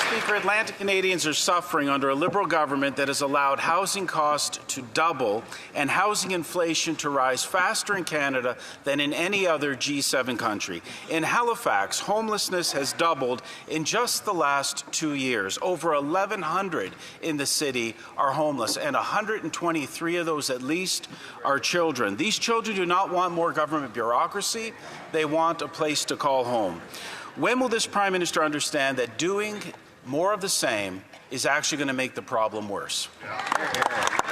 Speaker, Atlantic Canadians are suffering under a Liberal government that has allowed housing costs to double and housing inflation to rise faster in Canada than in any other G7 country. In Halifax, homelessness has doubled in just the last 2 years. Over 1,100 in the city are homeless, and 123 of those at least are children. These children do not want more government bureaucracy. They want a place to call home. When will this Prime Minister understand that doing more of the same is actually going to make the problem worse?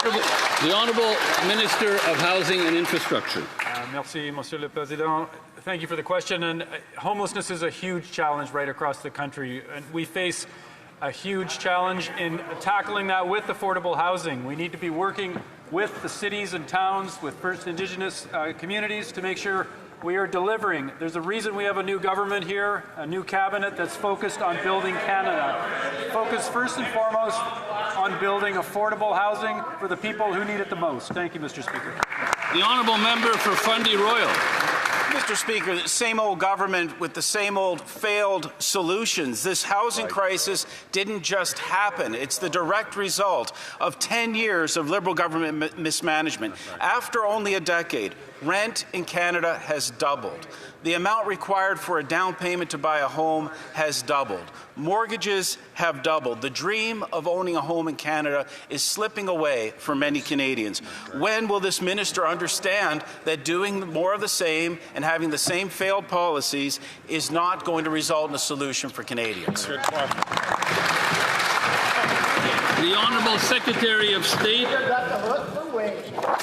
The Honourable Minister of Housing and Infrastructure. Merci, Monsieur le Président. Thank you for the question. And homelessness is a huge challenge right across the country. And we face a huge challenge in tackling that with affordable housing. We need to be working with the cities and towns, with First Indigenous communities to make sure we are delivering. There's a reason we have a new government here, a new cabinet that's focused on building Canada. Focused first and foremost on building affordable housing for the people who need it the most. Thank you, Mr. Speaker. The Honourable Member for Fundy Royal. Mr. Speaker, the same old government with the same old failed solutions. This housing crisis didn't just happen. It's the direct result of 10 years of Liberal government mismanagement. After only a decade, rent in Canada has doubled. The amount required for a down payment to buy a home has doubled. Mortgages have doubled. The dream of owning a home in Canada is slipping away for many Canadians. When will this minister understand that doing more of the same and having the same failed policies is not going to result in a solution for Canadians? The Honourable Secretary of State.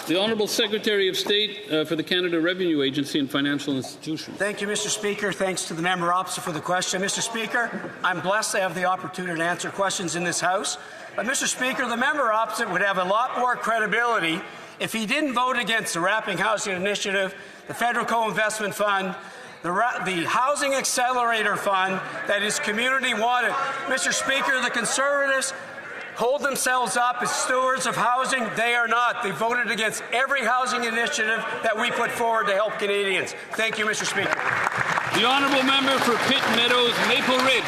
The Honourable Secretary of State for the Canada Revenue Agency and Financial Institutions. Thank you, Mr. Speaker. Thanks to the member opposite for the question. Mr. Speaker, I'm blessed to have the opportunity to answer questions in this House. But, Mr. Speaker, the member opposite would have a lot more credibility if he didn't vote against the Wrapping Housing Initiative, the Federal Co-Investment Fund, the Housing Accelerator Fund that is community wanted. Mr. Speaker, the Conservatives hold themselves up as stewards of housing. They are not. They voted against every housing initiative that we put forward to help Canadians. Thank you, Mr. Speaker. The Honourable Member for Pitt Meadows, Maple Ridge.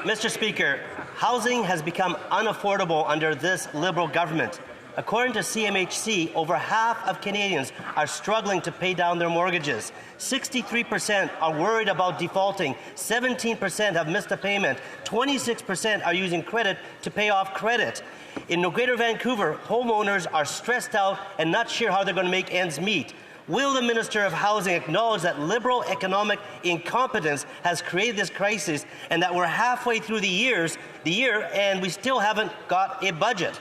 Mr. Speaker, housing has become unaffordable under this Liberal government. According to CMHC, over half of Canadians are struggling to pay down their mortgages. 63% are worried about defaulting. 17% have missed a payment. 26% are using credit to pay off credit. In Greater Vancouver, homeowners are stressed out and not sure how they're going to make ends meet. Will the Minister of Housing acknowledge that Liberal economic incompetence has created this crisis and that we're halfway through the year and we still haven't got a budget?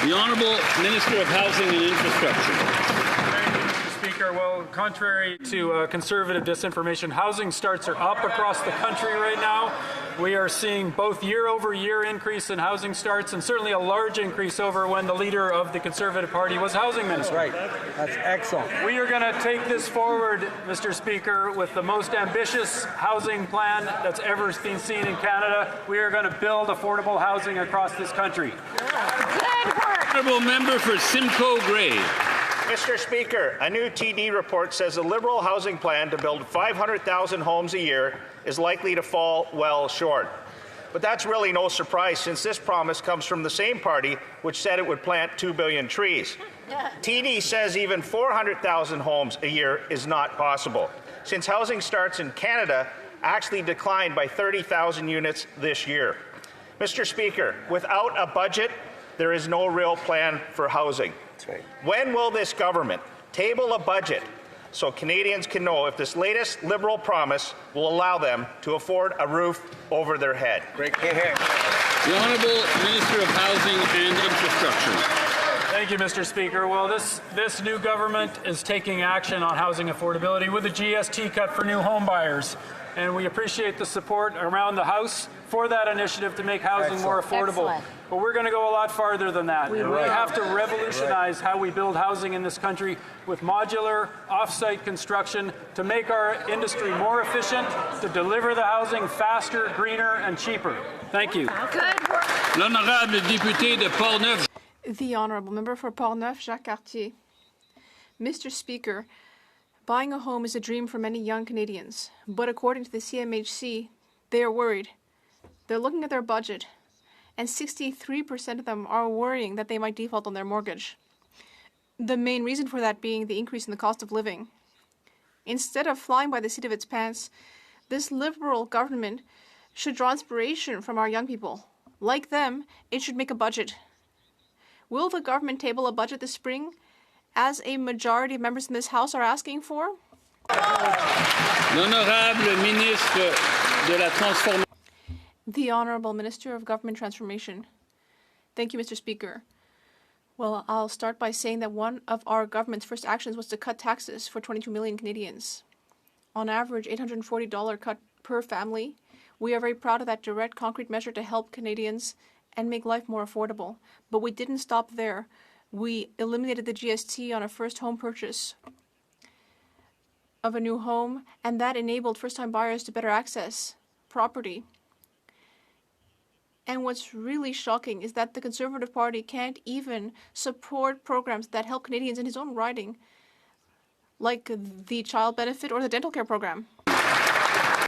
The Honourable Minister of Housing and Infrastructure. Thank you, Mr. Speaker. Well, contrary to Conservative disinformation, housing starts are up across the country right now. We are seeing both year-over-year increase in housing starts and certainly a large increase over when the leader of the Conservative Party was housing minister. Right. That's excellent. We are going to take this forward, Mr. Speaker, with the most ambitious housing plan that's ever been seen in Canada. We are going to build affordable housing across this country. Honourable Member for Simcoe Grey. Mr. Speaker, a new TD report says a Liberal housing plan to build 500,000 homes a year is likely to fall well short. But that's really no surprise, since this promise comes from the same party which said it would plant 2 billion trees. TD says even 400,000 homes a year is not possible, since housing starts in Canada actually declined by 30,000 units this year. Mr. Speaker, without a budget, there is no real plan for housing. Right. When will this government table a budget so Canadians can know if this latest Liberal promise will allow them to afford a roof over their head? Great. Here. The Honourable Minister of Housing and Infrastructure. Thank you, Mr. Speaker. Well, this new government is taking action on housing affordability with a GST cut for new home buyers. And we appreciate the support around the House for that initiative to make housing more affordable. Excellent. But we're going to go a lot farther than that. We have to revolutionize how we build housing in this country with modular, off-site construction to make our industry more efficient, to deliver the housing faster, greener, and cheaper. Thank you. L'honorable député de Portneuf. The Honourable Member for Portneuf, Jacques Cartier. Mr. Speaker, buying a home is a dream for many young Canadians, but according to the CMHC, They are worried. They're looking at their budget, and 63% of them are worrying that they might default on their mortgage. The main reason for that being the increase in the cost of living. Instead of flying by the seat of its pants, this Liberal government should draw inspiration from our young people. Like them, it should make a budget. Will the government table a budget this spring, as a majority of members in this House are asking for? L'honorable ministre de la Transformation. The Honorable Minister of Government Transformation. Thank you, Mr. Speaker. Well, I'll start by saying that one of our government's first actions was to cut taxes for 22 million Canadians. On average, $840 cut per family. We are very proud of that direct, concrete measure to help Canadians and make life more affordable. But we didn't stop there. We eliminated the GST on a first home purchase of a new home, and that enabled first-time buyers to better access property. And what's really shocking is that the Conservative Party can't even support programs that help Canadians in his own riding, like the child benefit or the dental care program.